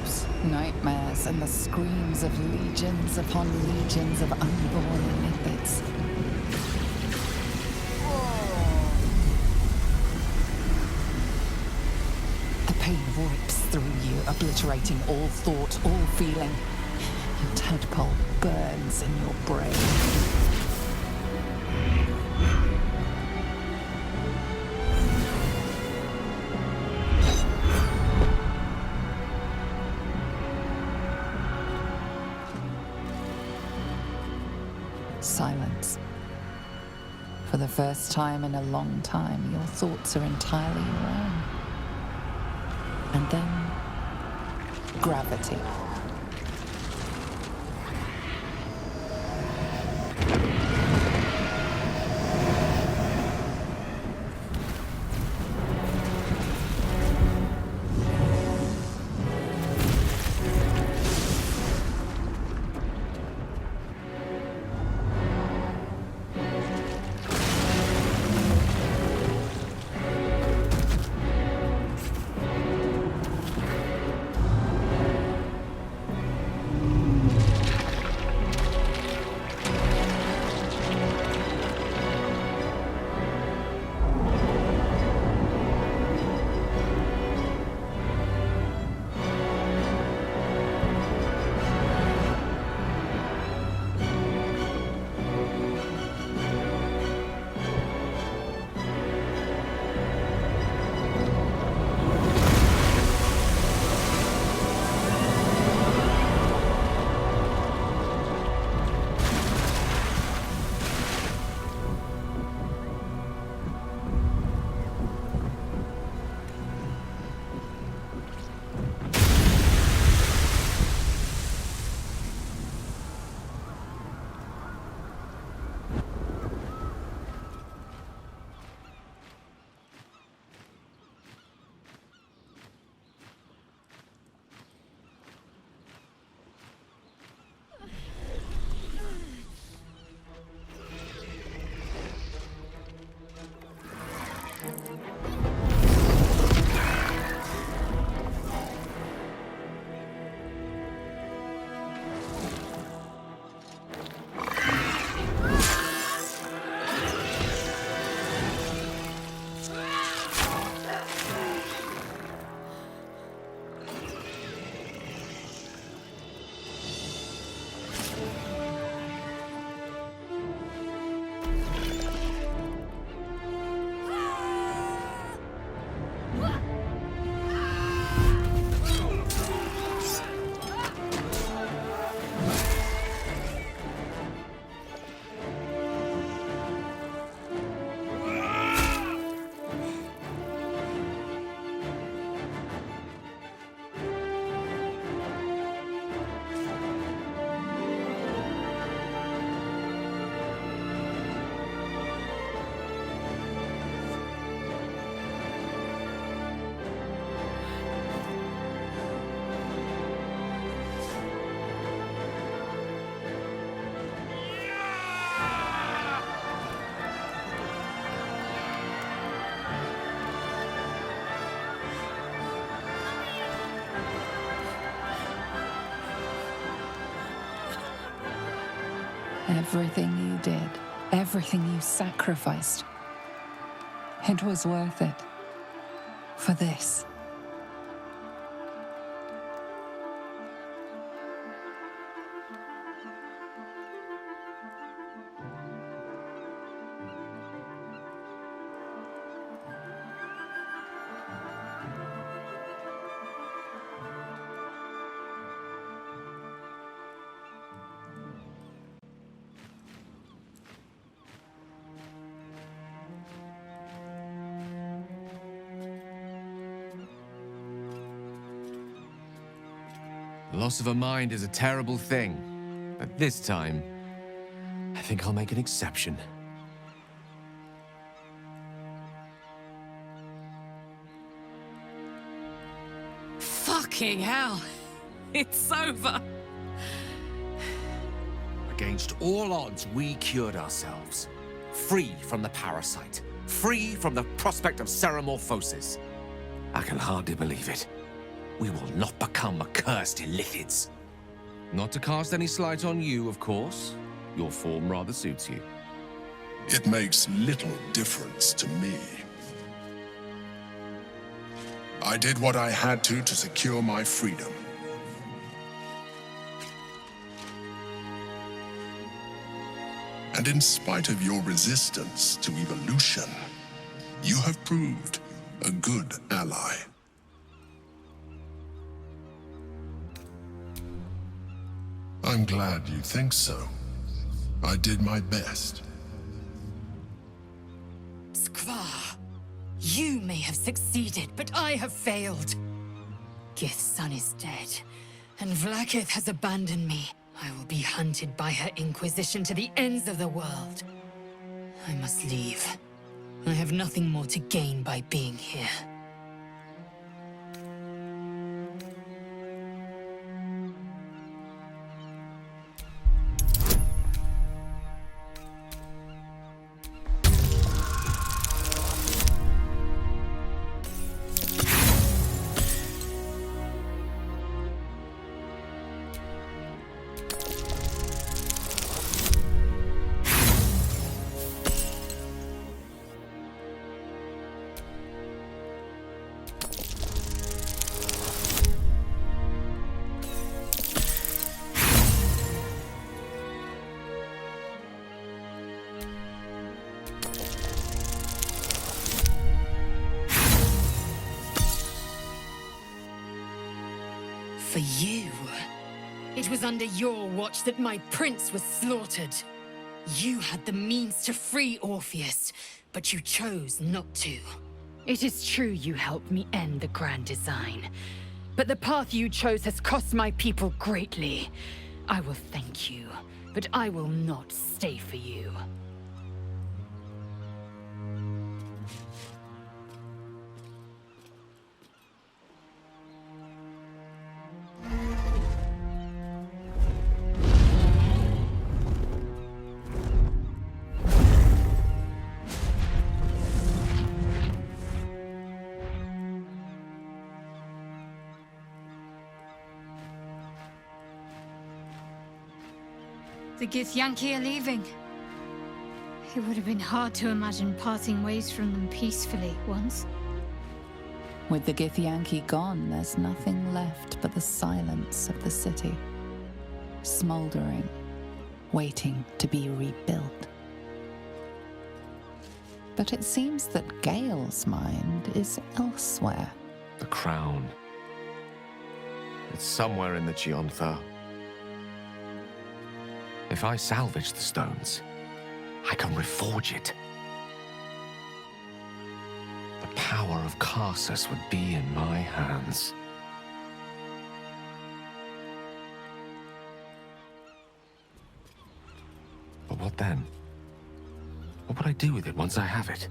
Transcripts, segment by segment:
hopes, nightmares, and the screams of legions upon legions of unborn lipids. The pain rips through you, obliterating all thought, all feeling. Your tadpole burns in your brain. Silence. For the first time in a long time, your thoughts are entirely your own. And then, gravity. Everything you did, everything you sacrificed, it was worth it. For this. The loss of a mind is a terrible thing, but this time, I think I'll make an exception. Fucking hell! It's over! Against all odds, we cured ourselves. Free from the parasite. Free from the prospect of seromorphosis. I can hardly believe it. we will not become accursed illithids. Not to cast any slight on you, of course. Your form rather suits you. It makes little difference to me. I did what I had to secure my freedom. And in spite of your resistance to evolution, you have proved a good ally. I'm glad you think so. I did my best. Skvar, you may have succeeded, but I have failed. Gith's son is dead, and Vlaakith has abandoned me. I will be hunted by her Inquisition to the ends of the world. I must leave. I have nothing more to gain by being here. For you, it was under your watch that my prince was slaughtered. You had the means to free Orpheus, but you chose not to. It is true you helped me end the Grand Design, but the path you chose has cost my people greatly. I will thank you, but I will not stay for you. The Githyanki are leaving. It would have been hard to imagine parting ways from them peacefully once. With the Githyanki gone, there's nothing left but the silence of the city, smoldering, waiting to be rebuilt. But it seems that Gale's mind is elsewhere. The crown. It's somewhere in the Chiontha. If I salvage the stones, I can reforge it. The power of Karsus would be in my hands. But what then? What would I do with it once I have it?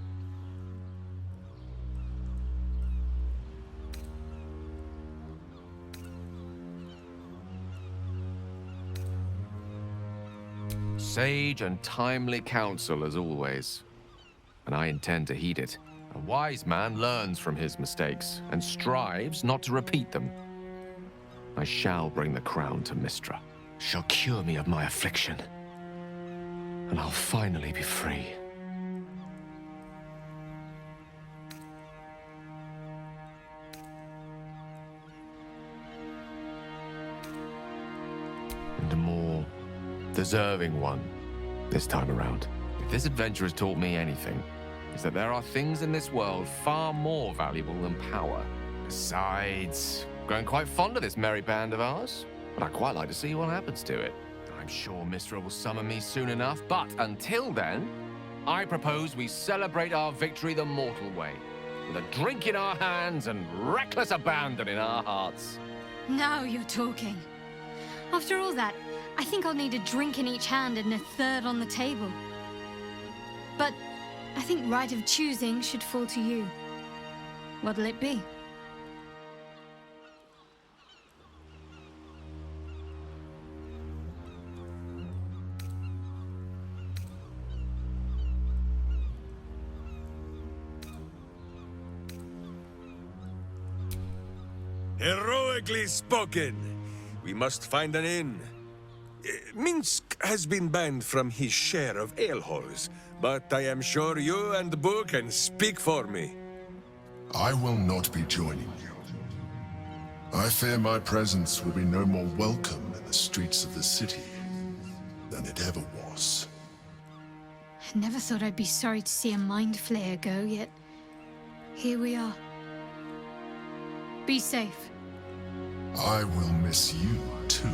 Sage and timely counsel as always, and I intend to heed it. A wise man learns from his mistakes and strives not to repeat them. I shall bring the crown to Mystra. She'll cure me of my affliction, and I'll finally be free. And a more deserving one this time around. If this adventure has taught me anything, is that there are things in this world far more valuable than power. Besides, grown quite fond of this merry band of ours, but I'd quite like to see what happens to it. I'm sure Mystra will summon me soon enough, but until then, I propose we celebrate our victory the mortal way, with a drink in our hands and reckless abandon in our hearts. Now you're talking. After all that, I think I'll need a drink in each hand and a third on the table. But I think right of choosing should fall to you. What'll it be? Heroically spoken. We must find an inn. Minsk has been banned from his share of alehalls, but I am sure you and Boo can speak for me. I will not be joining you. I fear my presence will be no more welcome in the streets of the city than it ever was. I never thought I'd be sorry to see a mind flayer go, yet here we are. Be safe. I will miss you, too.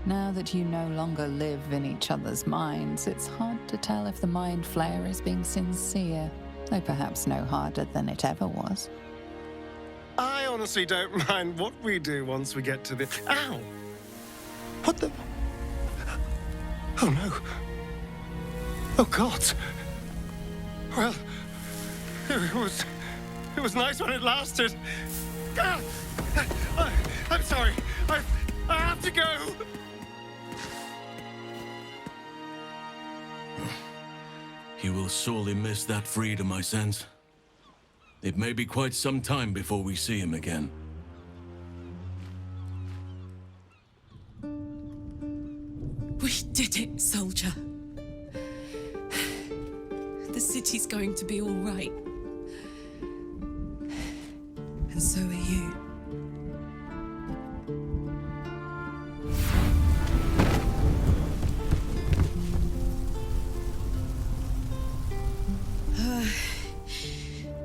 Now that you no longer live in each other's minds, it's hard to tell if the mind flayer is being sincere, though perhaps no harder than it ever was. I honestly don't mind what we do once we get to the... Ow! What the... Oh no. Oh God. Well, it was nice when it lasted. Ah! I'm sorry. I have to go. You will sorely miss that freedom, I sense. It may be quite some time before we see him again. We did it, soldier. The city's going to be all right. And so are you.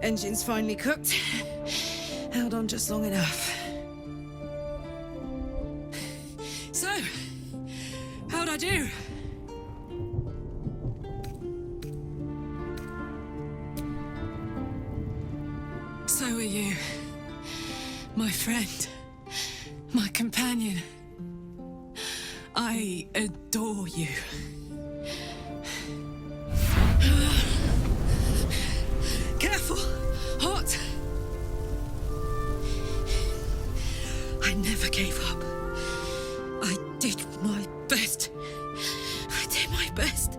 Engine's finally cooked. Held on just long enough. So, how'd I do? So are you. My friend. My companion. I adore you. Careful! Hot! I never gave up. I did my best. I did my best.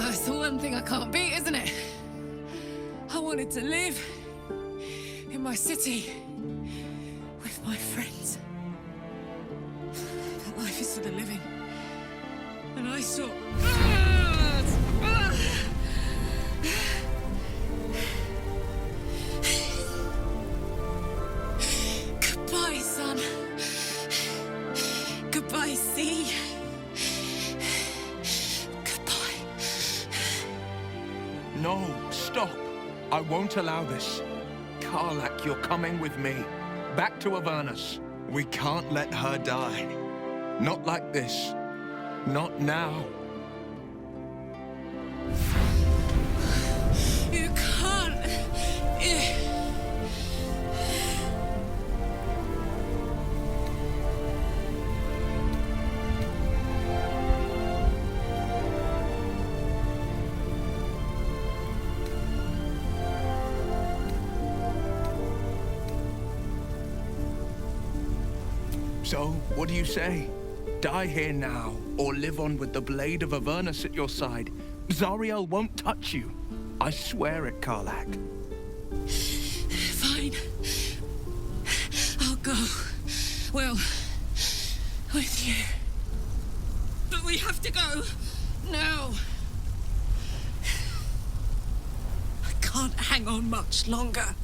It's the one thing I can't beat, isn't it? I wanted to live in my city with my friends. But life is for the living. And I saw... Goodbye, son. Goodbye, sea. Goodbye. No, stop. I won't allow this. Karlak, you're coming with me. Back to Avernus. We can't let her die. Not like this. Not now. You can't. So, what do you say? Die here now, or live on with the blade of Avernus at your side. Zariel won't touch you. I swear it, Karlak. Fine. I'll go. Well, with you. But we have to go. Now. I can't hang on much longer.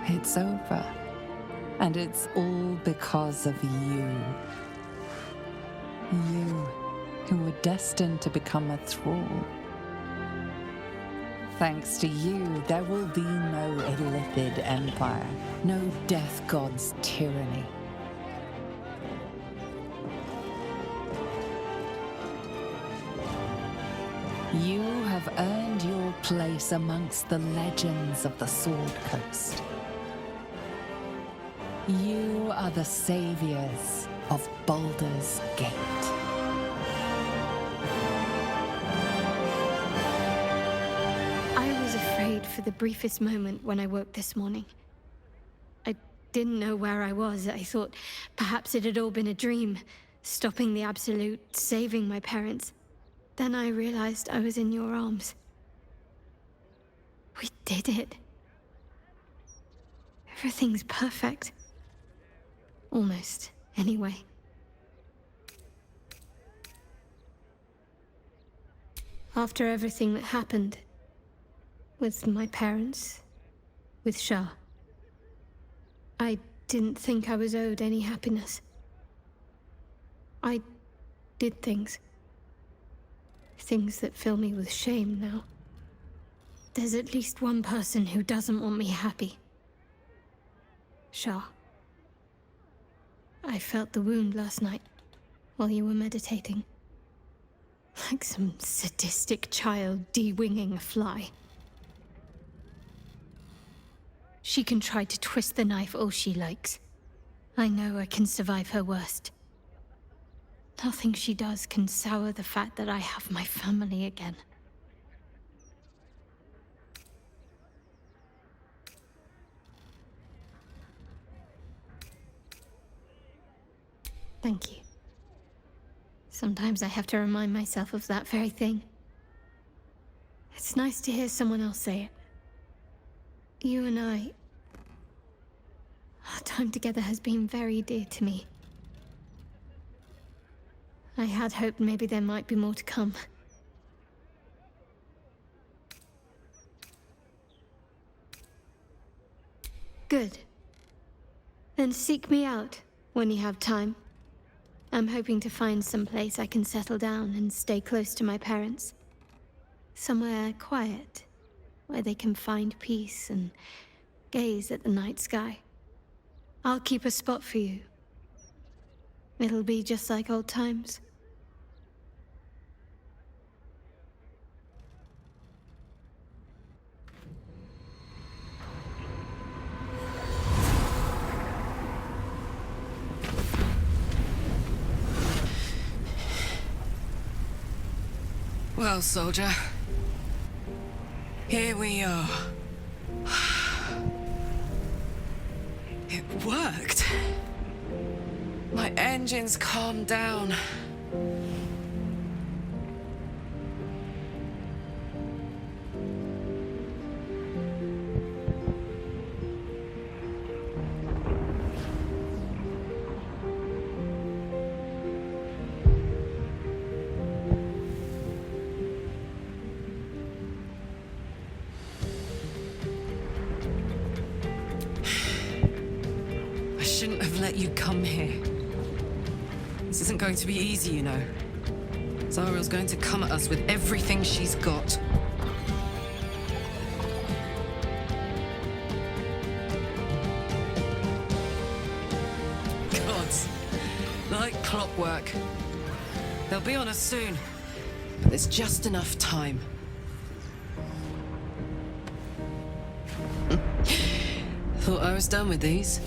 It's over. And it's all because of you. You, who were destined to become a thrall. Thanks to you, there will be no Illithid Empire, no Death God's tyranny. You have earned your place amongst the legends of the Sword Coast. You are the saviors of Baldur's Gate. I was afraid for the briefest moment when I woke this morning. I didn't know where I was. I thought perhaps it had all been a dream, stopping the Absolute, saving my parents. Then I realized I was in your arms. We did it. Everything's perfect. Almost, anyway. After everything that happened, with my parents, with Shah, I didn't think I was owed any happiness. I did things that fill me with shame now. There's at least one person who doesn't want me happy. Shah. I felt the wound last night while you were meditating. Like some sadistic child de-winging a fly. She can try to twist the knife all she likes. I know I can survive her worst. Nothing she does can sour the fact that I have my family again. Thank you. Sometimes I have to remind myself of that very thing. It's nice to hear someone else say it. You and I... Our time together has been very dear to me. I had hoped maybe there might be more to come. Good. Then seek me out when you have time. I'm hoping to find some place I can settle down and stay close to my parents. Somewhere quiet, where they can find peace and gaze at the night sky. I'll keep a spot for you. It'll be just like old times. Well, soldier, here we are. It worked. My engines calmed down. Let you come here. This isn't going to be easy, you know. Zariel's going to come at us with everything she's got. Gods, like clockwork. They'll be on us soon, but there's just enough time. Thought I was done with these.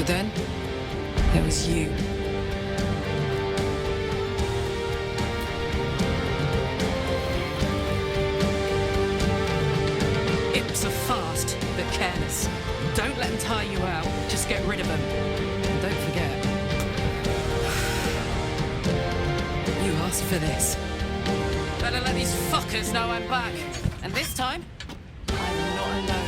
Then, there was you. Imps are fast, but careless. Don't let them tire you out, just get rid of them. And don't forget, you asked for this. Better let these fuckers know I'm back. And this time, I'm not alone.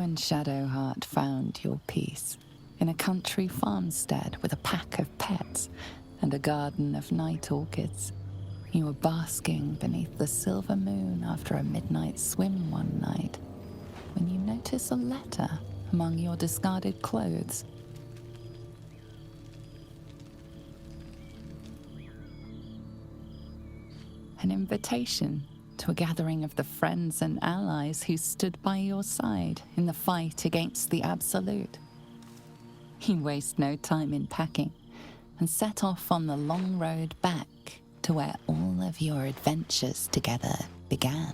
and Shadowheart found your peace in a country farmstead with a pack of pets and a garden of night orchids. You were basking beneath the silver moon after a midnight swim one night when you notice a letter among your discarded clothes. An invitation to a gathering of the friends and allies who stood by your side in the fight against the Absolute. You waste no time in packing and set off on the long road back to where all of your adventures together began.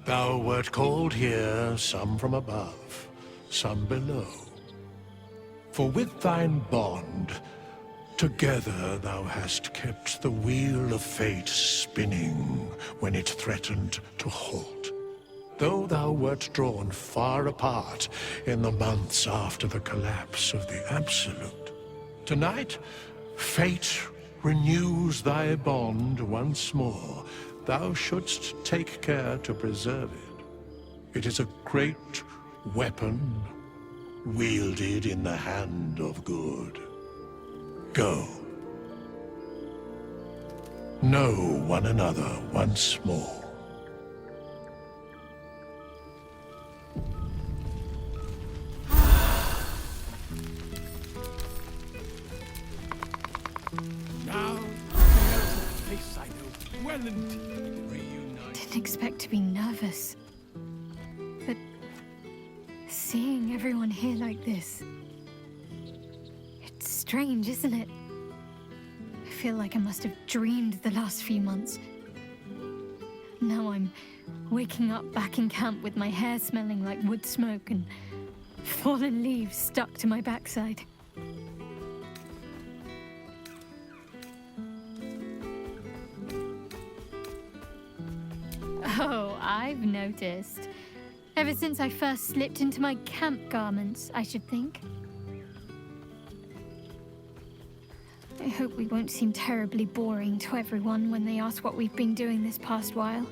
Thou wert called here, some from above, some below. For with thine bond, together thou hast kept the wheel of fate spinning when it threatened to halt. Though thou wert drawn far apart in the months after the collapse of the Absolute, tonight, fate renews thy bond once more. Thou shouldst take care to preserve it. It is a great weapon, wielded in the hand of good. Go. Know one another once more. Now, face I know well and Didn't expect to be nervous. But seeing everyone here like this, it's strange, isn't it? I feel like I must have dreamed the last few months. Now I'm waking up back in camp with my hair smelling like wood smoke and fallen leaves stuck to my backside. Oh, I've noticed. Ever since I first slipped into my camp garments, I should think. I hope we won't seem terribly boring to everyone when they ask what we've been doing this past while.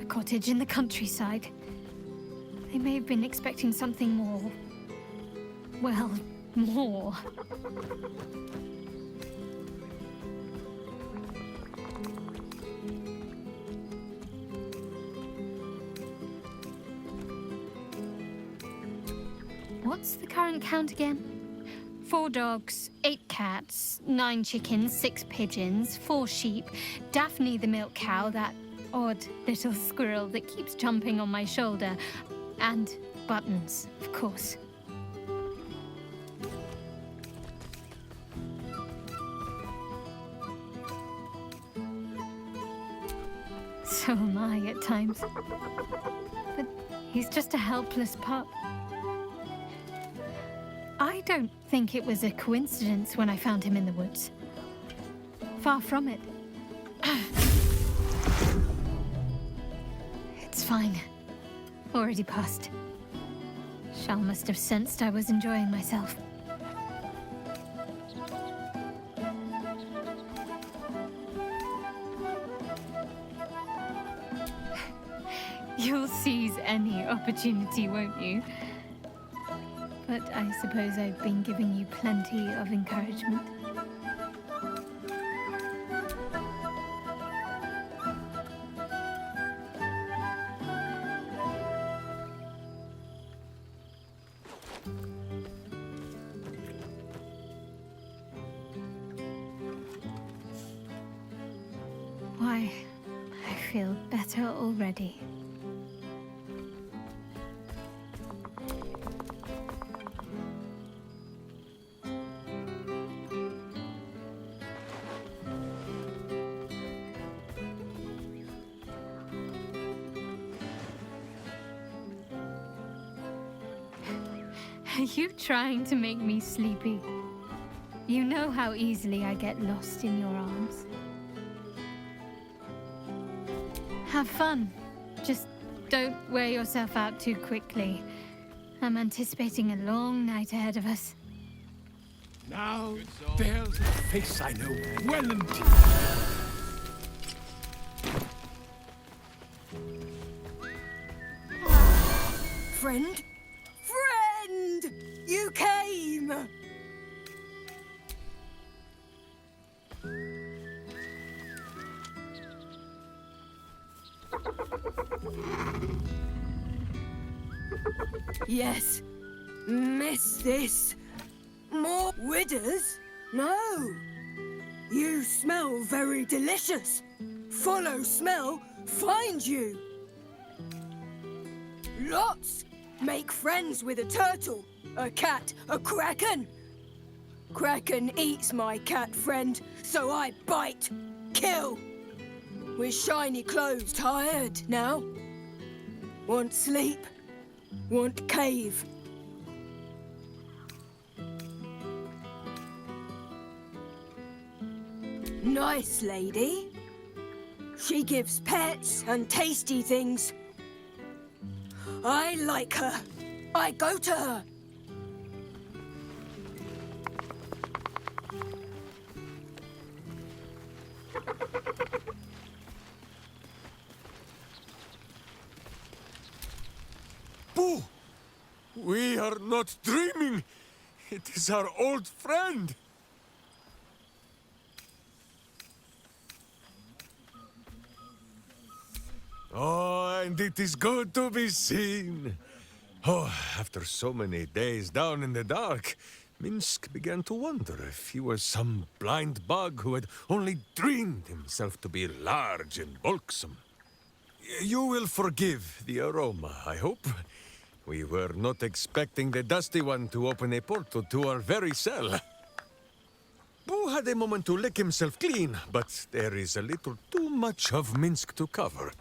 A cottage in the countryside. They may have been expecting something more. Well, more. What's the current count again? 4 dogs, 8 cats, 9 chickens, 6 pigeons, 4 sheep, Daphne the milk cow, that odd little squirrel that keeps jumping on my shoulder, and Buttons, of course. So am I at times. But he's just a helpless pup. I don't think it was a coincidence when I found him in the woods. Far from it. It's fine. Already passed. Shal must have sensed I was enjoying myself. You'll seize any opportunity, won't you? But I suppose I've been giving you plenty of encouragement. Why, I feel better already. Are you trying to make me sleepy? You know how easily I get lost in your arms. Have fun. Just don't wear yourself out too quickly. I'm anticipating a long night ahead of us. Now, there's a face I know well indeed. Friend? Friend! You came! Yes. Miss this. More widders? No. You smell very delicious. Follow smell, find you. Lots. Make friends with a turtle, a cat, a kraken. Kraken eats my cat friend, so I bite, kill. With shiny clothes, tired now. Want sleep, want cave. Nice lady. She gives pets and tasty things. I like her. I go to her. Boo! We are not dreaming. It is our old friend. Oh, and it is good to be seen. Oh, after so many days down in the dark, Minsk began to wonder if he was some blind bug who had only dreamed himself to be large and bulksome. You will forgive the aroma, I hope. We were not expecting the Dusty One to open a portal to our very cell. Boo had a moment to lick himself clean, but there is a little too much of Minsk to cover.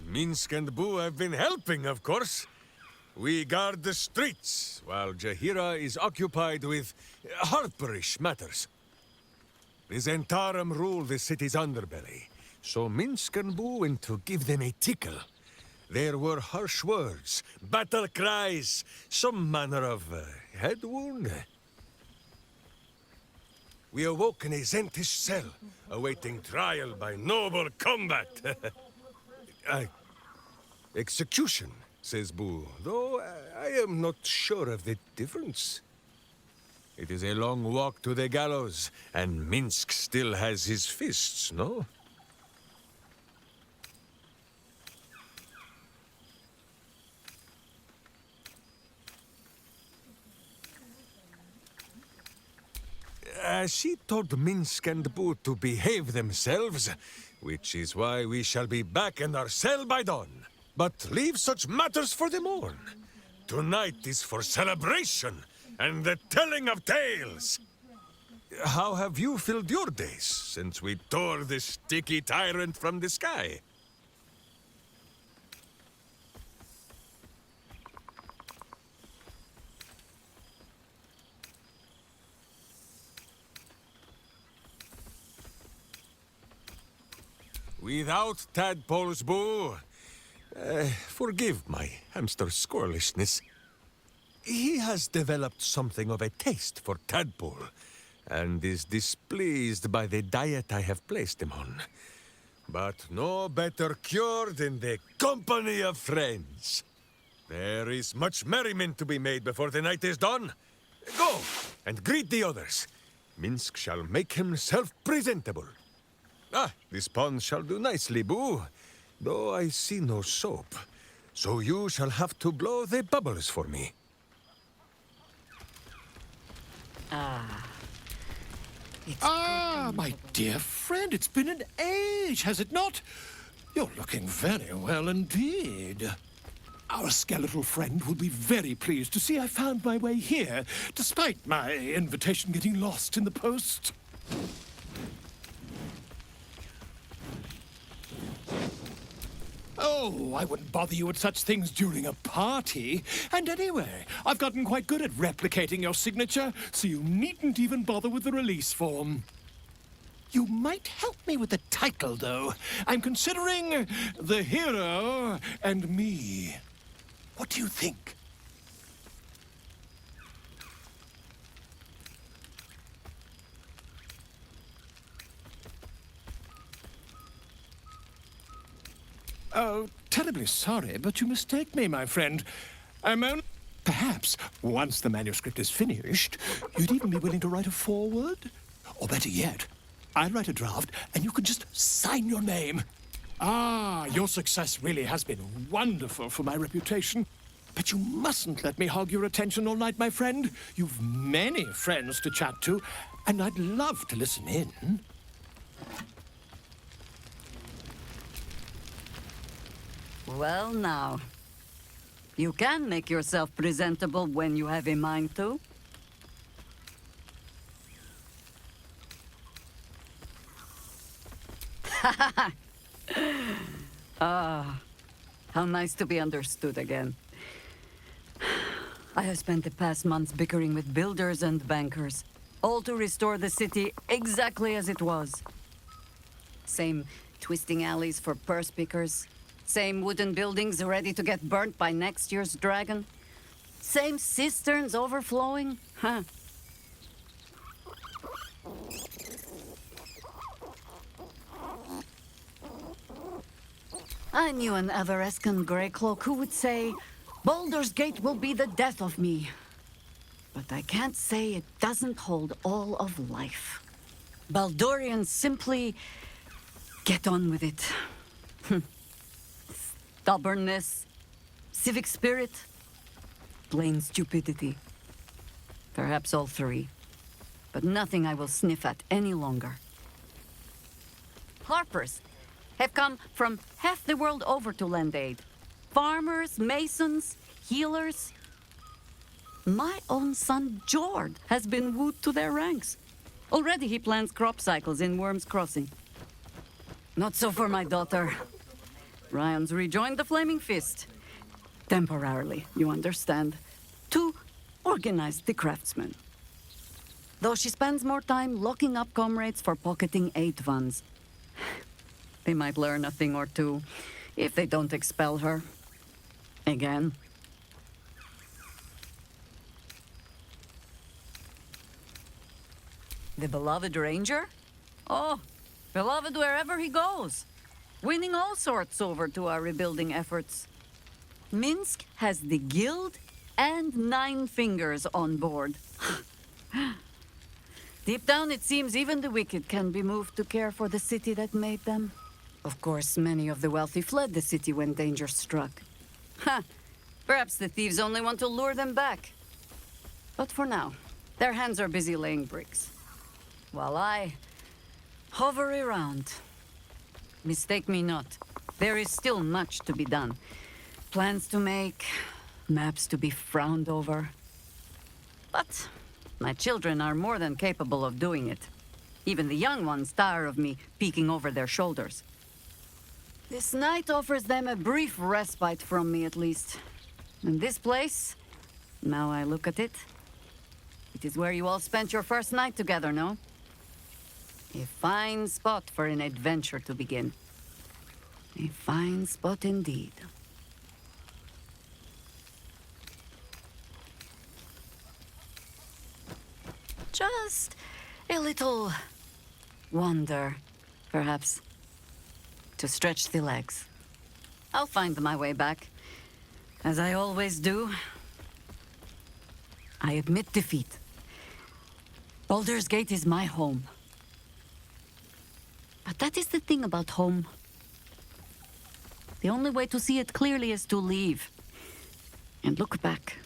Minsk and Boo have been helping, of course. We guard the streets, while Jahira is occupied with harperish matters. The Zentarum rule the city's underbelly, so Minsk and Boo went to give them a tickle. There were harsh words, battle cries, some manner of head wound. We awoke in a Zentish cell, awaiting trial by noble combat. Execution, says Boo, though I am not sure of the difference. It is a long walk to the gallows, and Minsk still has his fists, no? She told Minsk and Boo to behave themselves, which is why we shall be back in our cell by dawn. But leave such matters for the morn. Tonight is for celebration and the telling of tales. How have you filled your days since we tore this sticky tyrant from the sky? Without tadpoles, Boo. Forgive my hamster squirrelishness. He has developed something of a taste for tadpole, and is displeased by the diet I have placed him on. But no better cure than the company of friends. There is much merriment to be made before the night is done. Go, and greet the others. Minsk shall make himself presentable. Ah, this pond shall do nicely, Boo. Though I see no soap. So you shall have to blow the bubbles for me. My dear friend, it's been an age, has it not? You're looking very well indeed. Our skeletal friend will be very pleased to see I found my way here, despite my invitation getting lost in the post. Oh, I wouldn't bother you with such things during a party. And anyway, I've gotten quite good at replicating your signature, so you needn't even bother with the release form. You might help me with the title, though. I'm considering The Hero and Me. What do you think? Oh, terribly sorry, but you mistake me, my friend. I'm only... Perhaps, once the manuscript is finished, you'd even be willing to write a foreword? Or better yet, I'll write a draft, and you can just sign your name. Ah, your success really has been wonderful for my reputation. But you mustn't let me hog your attention all night, my friend. You've many friends to chat to, and I'd love to listen in. Well, now. You can make yourself presentable when you have a mind to. Ah, how nice to be understood again. I have spent the past months bickering with builders and bankers, all to restore the city exactly as it was. Same twisting alleys for purse pickers, same wooden buildings ready to get burnt by next year's dragon, same cisterns overflowing, huh? I knew an Everescan Greycloak who would say, Baldur's Gate will be the death of me. But I can't say it doesn't hold all of life. Baldurians simply get on with it. Stubbornness, civic spirit, plain stupidity. Perhaps all three. But nothing I will sniff at any longer. Harpers have come from half the world over to lend aid. Farmers, masons, healers. My own son, Jord, has been wooed to their ranks. Already he plans crop cycles in Worm's Crossing. Not so for my daughter. Ryan's rejoined the Flaming Fist. Temporarily, you understand. To organize the craftsmen. Though she spends more time locking up comrades for pocketing aid funds. They might learn a thing or two, if they don't expel her. Again. The beloved ranger? Oh, beloved wherever he goes. Winning all sorts over to our rebuilding efforts. Minsk has the guild and 9 fingers on board. Deep down, it seems even the wicked can be moved to care for the city that made them. Of course, many of the wealthy fled the city when danger struck. Ha! Perhaps the thieves only want to lure them back. But for now, their hands are busy laying bricks. While I hover around. Mistake me not. There is still much to be done. Plans to make, maps to be frowned over. But my children are more than capable of doing it. Even the young ones tire of me peeking over their shoulders. This night offers them a brief respite from me, at least. And this place, now I look at it, it is where you all spent your first night together, no? A fine spot for an adventure to begin. A fine spot indeed. Just a little wander, perhaps. To stretch the legs. I'll find my way back, as I always do. I admit defeat. Baldur's Gate is my home. But that is the thing about home. The only way to see it clearly is to leave. And look back.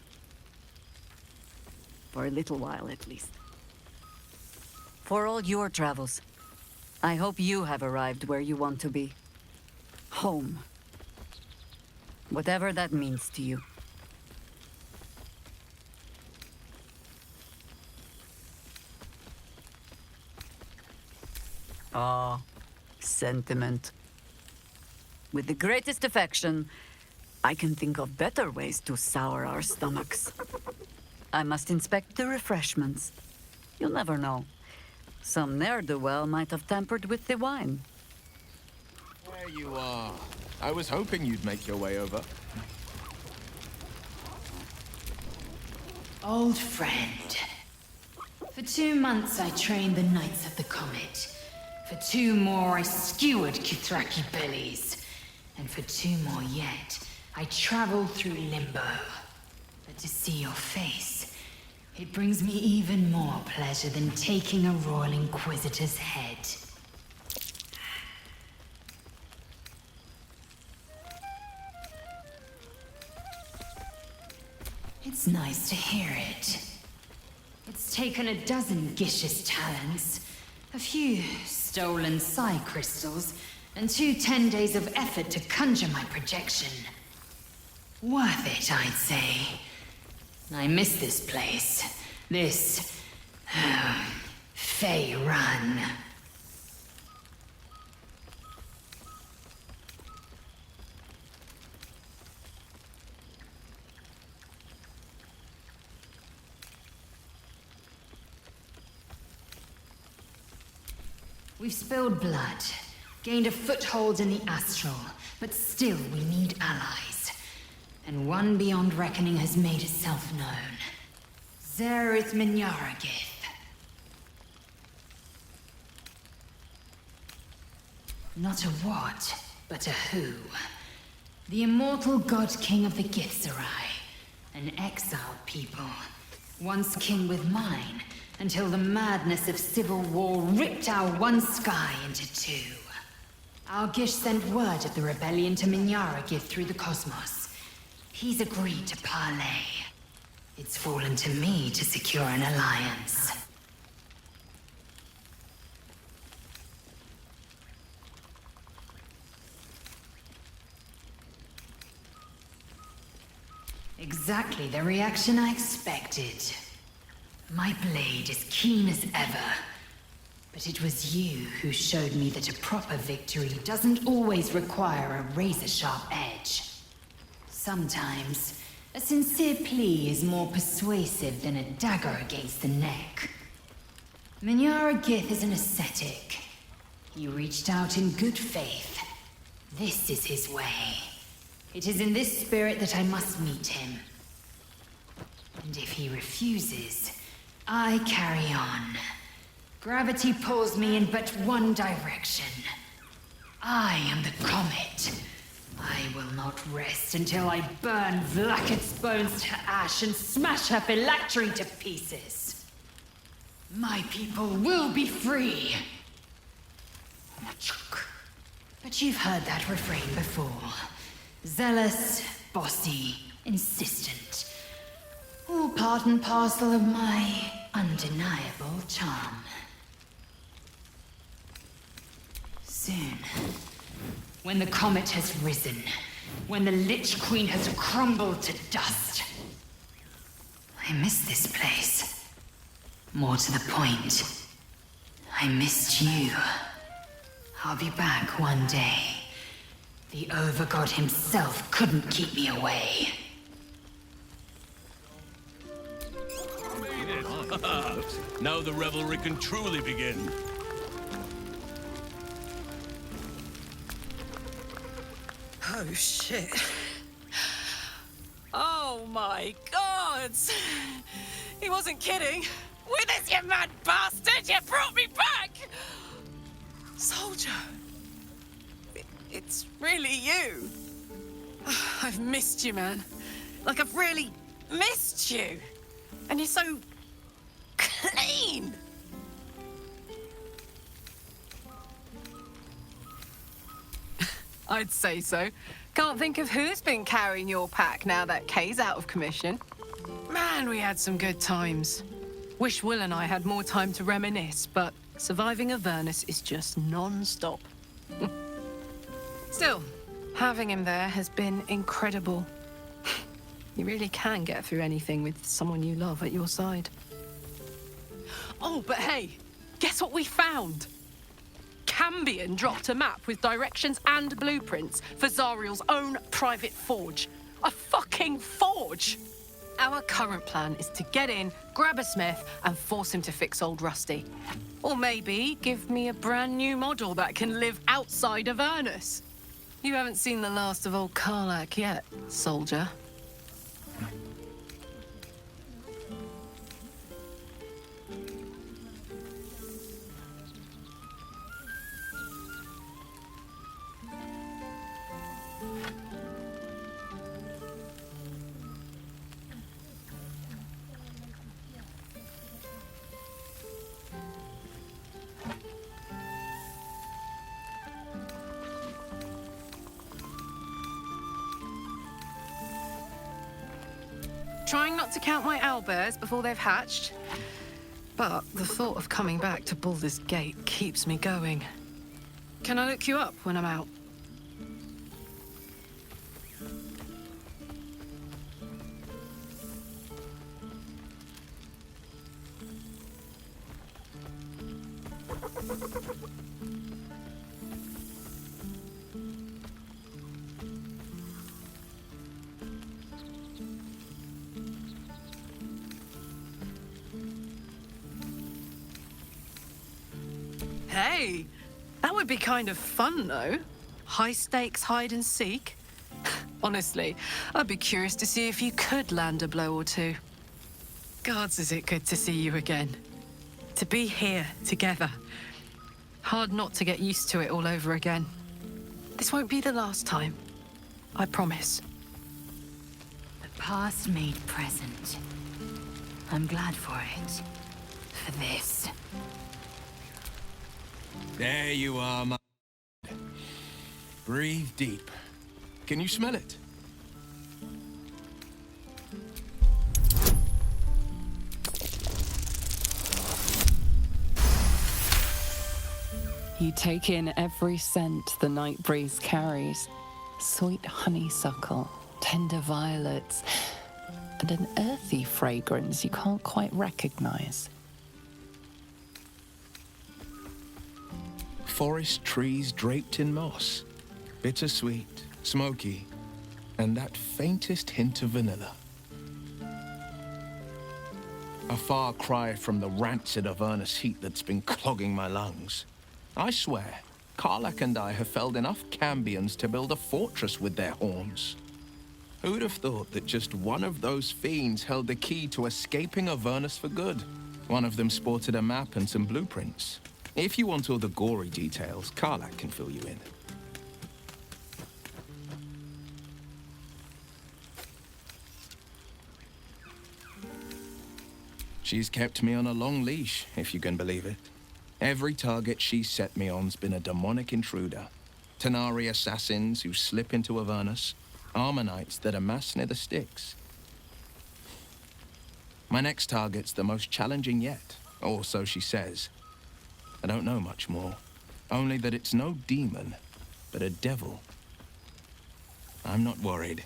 For a little while, at least. For all your travels, I hope you have arrived where you want to be. Home. Whatever that means to you. Ah, sentiment. With the greatest affection, I can think of better ways to sour our stomachs. I must inspect the refreshments. You'll never know. Some ne'er-do-well might have tampered with the wine. There you are. I was hoping you'd make your way over. Old friend. For 2 months I trained the Knights of the Comet. For 2 more I skewered Kithraki bellies. And for 2 more yet, I traveled through Limbo. But to see your face, it brings me even more pleasure than taking a Royal Inquisitor's head. It's nice to hear it. It's taken a dozen Gish's talents, a few stolen psi crystals, and 2 10 days of effort to conjure my projection. Worth it, I'd say. I miss this place. This... Fey Run. We've spilled blood, gained a foothold in the astral, but still we need allies. And one beyond reckoning has made itself known. Zerith Minyaragith. Not a what, but a who. The immortal god king of the Githzerai. An exiled people. Once king with mine, until the madness of civil war ripped our one sky into 2. Our Gish sent word of the rebellion to Minyaragith through the cosmos. He's agreed to parley. It's fallen to me to secure an alliance. Exactly the reaction I expected. My blade is keen as ever. But it was you who showed me that a proper victory doesn't always require a razor-sharp edge. Sometimes, a sincere plea is more persuasive than a dagger against the neck. Minyaragith is an ascetic. He reached out in good faith. This is his way. It is in this spirit that I must meet him. And if he refuses, I carry on. Gravity pulls me in but one direction. I am the comet. I will not rest until I burn Vlaakith's bones to ash and smash her phylactery to pieces. My people will be free. But you've heard that refrain before. Zealous, bossy, insistent. All part and parcel of my undeniable charm. Soon, when the comet has risen, when the Lich Queen has crumbled to dust, I miss this place. More to the point, I missed you. I'll be back one day. The Overgod himself couldn't keep me away. Now the revelry can truly begin. Oh, shit. Oh, my God! He wasn't kidding. With us, you mad bastard! You brought me back! Soldier. It's really you. I've missed you, man. Like, I've really missed you. And you're so clean. I'd say so. Can't think of who's been carrying your pack now that Kay's out of commission. Man, we had some good times. Wish Will and I had more time to reminisce, but surviving Avernus is just non-stop. Still, having him there has been incredible. You really can get through anything with someone you love at your side. Oh, but hey, guess what we found? Cambion dropped a map with directions and blueprints for Zariel's own private forge. A fucking forge! Our current plan is to get in, grab a smith, and force him to fix old Rusty. Or maybe give me a brand new model that can live outside of Avernus. You haven't seen the last of old Karlak yet, soldier. Trying not to count my owlbears before they've hatched. But the thought of coming back to Baldur's Gate keeps me going. Can I look you up when I'm out? Hey, that would be kind of fun, though. High stakes hide and seek. Honestly, I'd be curious to see if you could land a blow or two. Gods, is it good to see you again. To be here together. Hard not to get used to it all over again. This won't be the last time. I promise. The past made present. I'm glad for it. For this. There you are, my... Breathe deep. Can you smell it? You take in every scent the night breeze carries. Sweet honeysuckle, tender violets, and an earthy fragrance you can't quite recognize. Forest trees draped in moss. Bittersweet, smoky, and that faintest hint of vanilla. A far cry from the rancid Avernus heat that's been clogging my lungs. I swear, Karlak and I have felled enough Cambions to build a fortress with their horns. Who'd have thought that just one of those fiends held the key to escaping Avernus for good? One of them sported a map and some blueprints. If you want all the gory details, Karlak can fill you in. She's kept me on a long leash, if you can believe it. Every target she's set me on's been a demonic intruder. Tanari assassins who slip into Avernus, Armonites that amass near the Styx. My next target's the most challenging yet, or so she says. I don't know much more, only that it's no demon, but a devil. I'm not worried.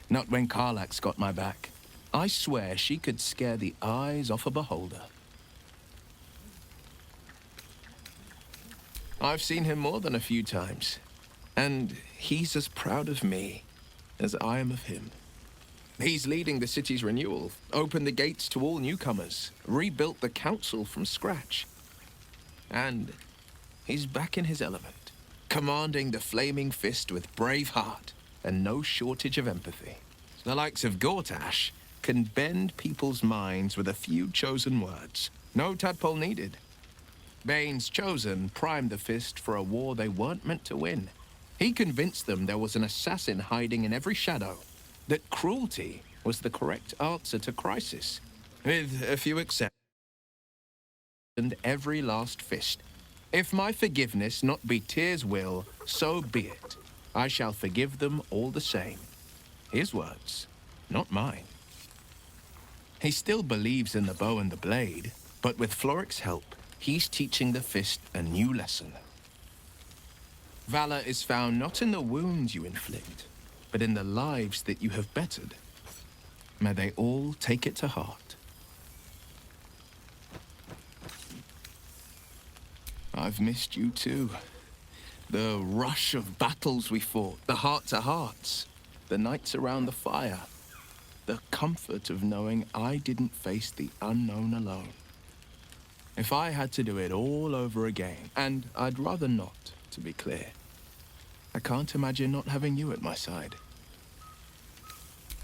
Not when Karlak's got my back. I swear she could scare the eyes off a beholder. I've seen him more than a few times, and he's as proud of me as I am of him. He's leading the city's renewal, opened the gates to all newcomers, rebuilt the council from scratch. And he's back in his element, commanding the Flaming Fist with brave heart and no shortage of empathy. The likes of Gortash can bend people's minds with a few chosen words. No tadpole needed. Bane's Chosen primed the Fist for a war they weren't meant to win. He convinced them there was an assassin hiding in every shadow, that cruelty was the correct answer to crisis, with a few exceptions. And every last fist. If my forgiveness not be Tyr's will, so be it. I shall forgive them all the same. His words, not mine. He still believes in the bow and the blade, but with Floric's help, he's teaching the Fist a new lesson. Valor is found not in the wounds you inflict, but in the lives that you have bettered. May they all take it to heart. I've missed you too. The rush of battles we fought, the heart-to-hearts, the nights around the fire. the comfort of knowing I didn't face the unknown alone. If I had to do it all over again, and I'd rather not, to be clear, I can't imagine not having you at my side.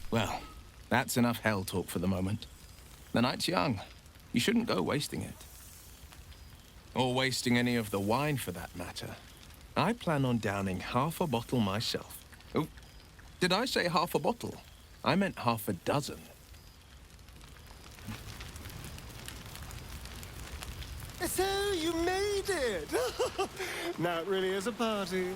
Well, that's enough hell talk for the moment. The night's young. You shouldn't go wasting it. Or wasting any of the wine, for that matter. I plan on downing half a bottle myself. Oh, did I say half a bottle? I meant half a dozen. So you made it! Now it really is a party.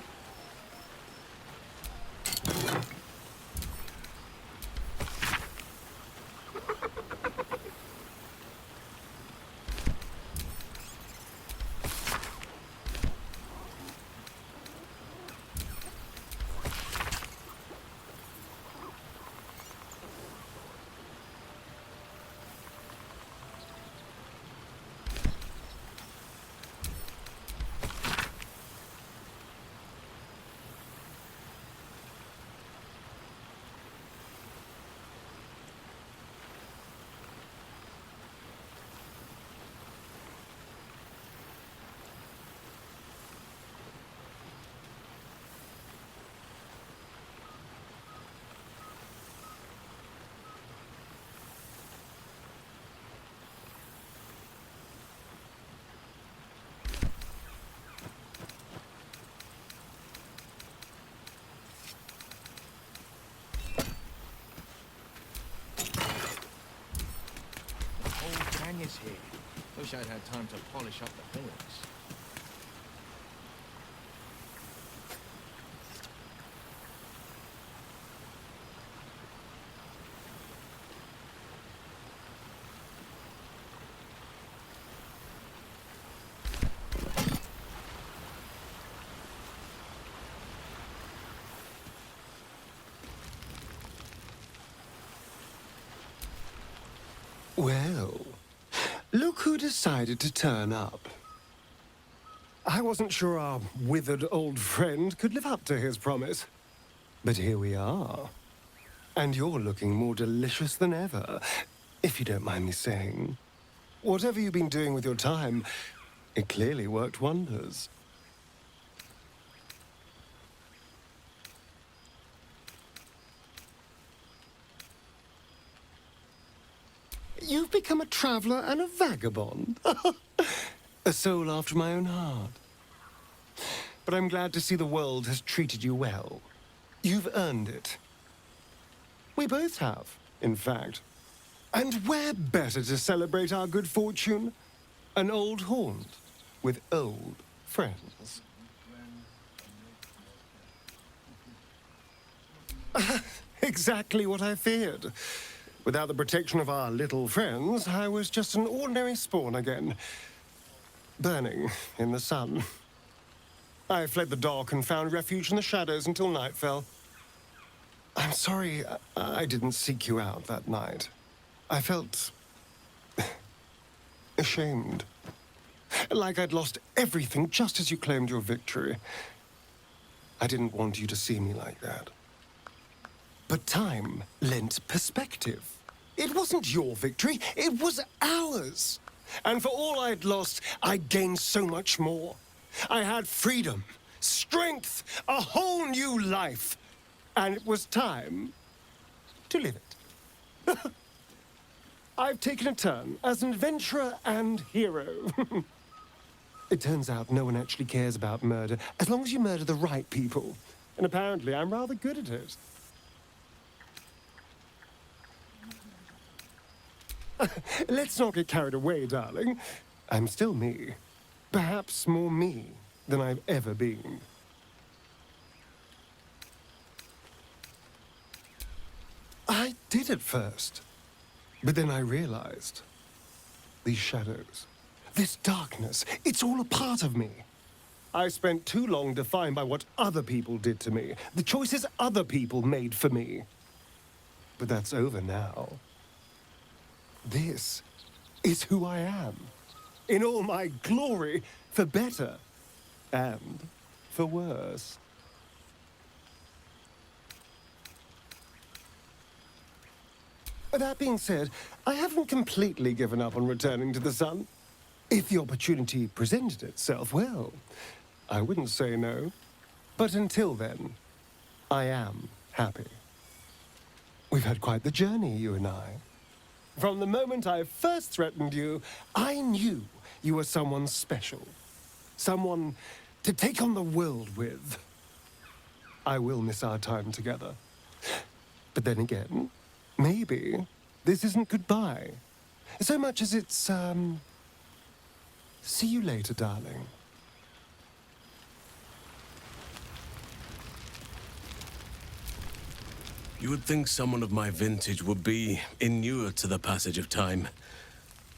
Gang is here. Wish I'd had time to polish up the pillars. Well, look who decided to turn up. I wasn't sure our withered old friend could live up to his promise. But here we are. And you're looking more delicious than ever, if you don't mind me saying. Whatever you've been doing with your time, it clearly worked wonders. You've become a traveler and a vagabond. A soul after my own heart. But I'm glad to see the world has treated you well. You've earned it. We both have, in fact. And where better to celebrate our good fortune? An old haunt with old friends. Exactly what I feared. Without the protection of our little friends, I was just an ordinary spawn again. Burning in the sun. I fled the dock and found refuge in the shadows until night fell. I'm sorry I didn't seek you out that night. I felt ashamed. Like I'd lost everything just as you claimed your victory. I didn't want you to see me like that. But time lent perspective. It wasn't your victory, it was ours. And for all I'd lost, I'd gained so much more. I had freedom, strength, a whole new life. And it was time to live it. I've taken a turn as an adventurer and hero. It turns out no one actually cares about murder, as long as you murder the right people. And apparently I'm rather good at it. Let's not get carried away, darling. I'm still me. Perhaps more me than I've ever been. I did at first. But then I realized. These shadows, this darkness, it's all a part of me. I spent too long defined by what other people did to me, the choices other people made for me. But that's over now. This is who I am, in all my glory, for better and for worse. That being said, I haven't completely given up on returning to the sun. If the opportunity presented itself, well, I wouldn't say no. But until then, I am happy. We've had quite the journey, you and I. From the moment I first threatened you, I knew you were someone special. Someone to take on the world with. I will miss our time together. But then again, maybe this isn't goodbye. So much as it's, see you later, darling. You would think someone of my vintage would be inured to the passage of time.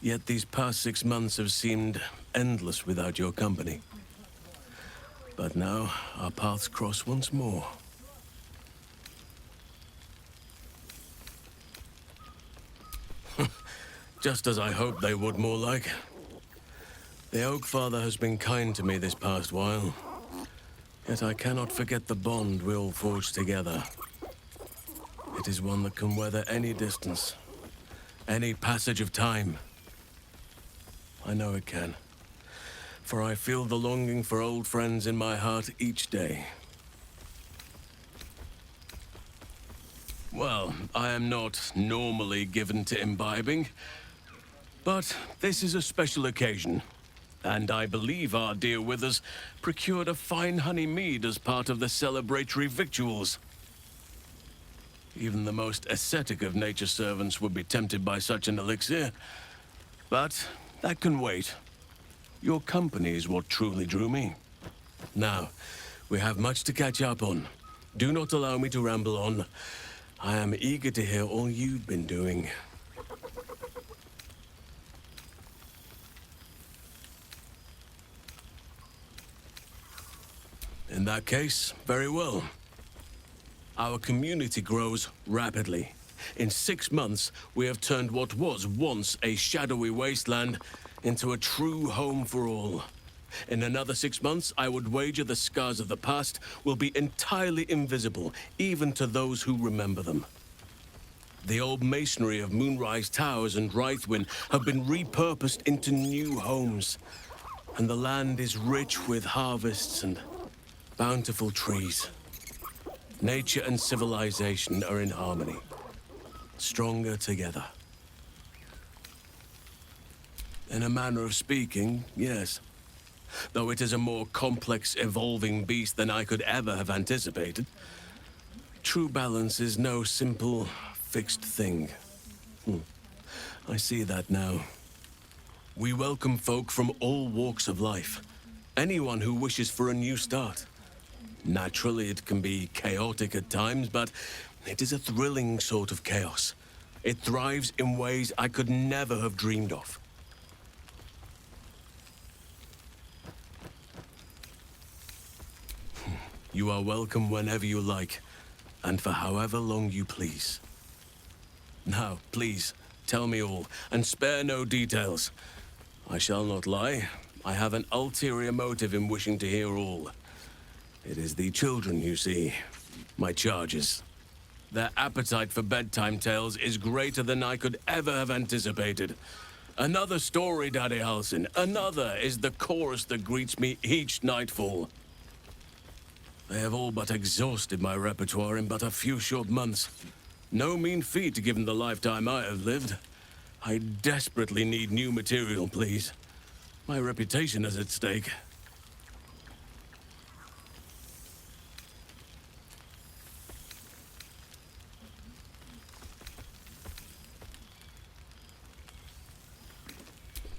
Yet these past 6 months have seemed endless without your company. But now, our paths cross once more. Just as I hoped they would, more like. The Oak Father has been kind to me this past while. Yet I cannot forget the bond we all forged together. It is one that can weather any distance, any passage of time. I know it can, for I feel the longing for old friends in my heart each day. Well, I am not normally given to imbibing, but this is a special occasion, and I believe our dear Withers procured a fine honey mead as part of the celebratory victuals. Even the most ascetic of nature's servants would be tempted by such an elixir. But that can wait. Your company is what truly drew me. Now, we have much to catch up on. Do not allow me to ramble on. I am eager to hear all you've been doing. In that case, very well. Our community grows rapidly. In 6 months, we have turned what was once a shadowy wasteland into a true home for all. In another 6 months, I would wager the scars of the past will be entirely invisible, even to those who remember them. The old masonry of Moonrise Towers and Rythwin have been repurposed into new homes, and the land is rich with harvests and bountiful trees. Nature and civilization are in harmony, stronger together. In a manner of speaking, yes. Though it is a more complex, evolving beast than I could ever have anticipated. True balance is no simple, fixed thing. I see that now. We welcome folk from all walks of life. Anyone who wishes for a new start. Naturally, it can be chaotic at times, but it is a thrilling sort of chaos. It thrives in ways I could never have dreamed of. You are welcome whenever you like, and for however long you please. Now, please, tell me all, and spare no details. I shall not lie. I have an ulterior motive in wishing to hear all. It is the children, you see, my charges. Their appetite for bedtime tales is greater than I could ever have anticipated. Another story, Daddy Halsin. Another is the chorus that greets me each nightfall. They have all but exhausted my repertoire in but a few short months. No mean feat given the lifetime I have lived. I desperately need new material, please. My reputation is at stake.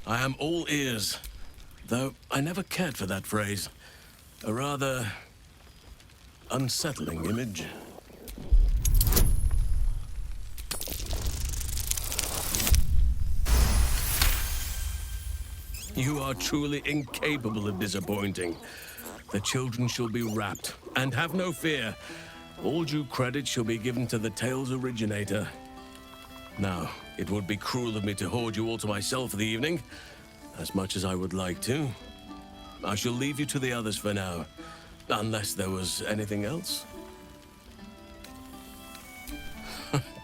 I am all ears, though I never cared for that phrase. A rather unsettling image. You are truly incapable of disappointing. The children shall be wrapped, and have no fear. All due credit shall be given to the tale's originator. Now, it would be cruel of me to hoard you all to myself for the evening, as much as I would like to. I shall leave you to the others for now, unless there was anything else.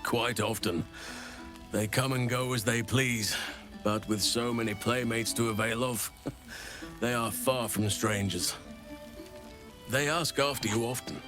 Quite often. They come and go as they please, but with so many playmates to avail of, they are far from strangers. They ask after you often.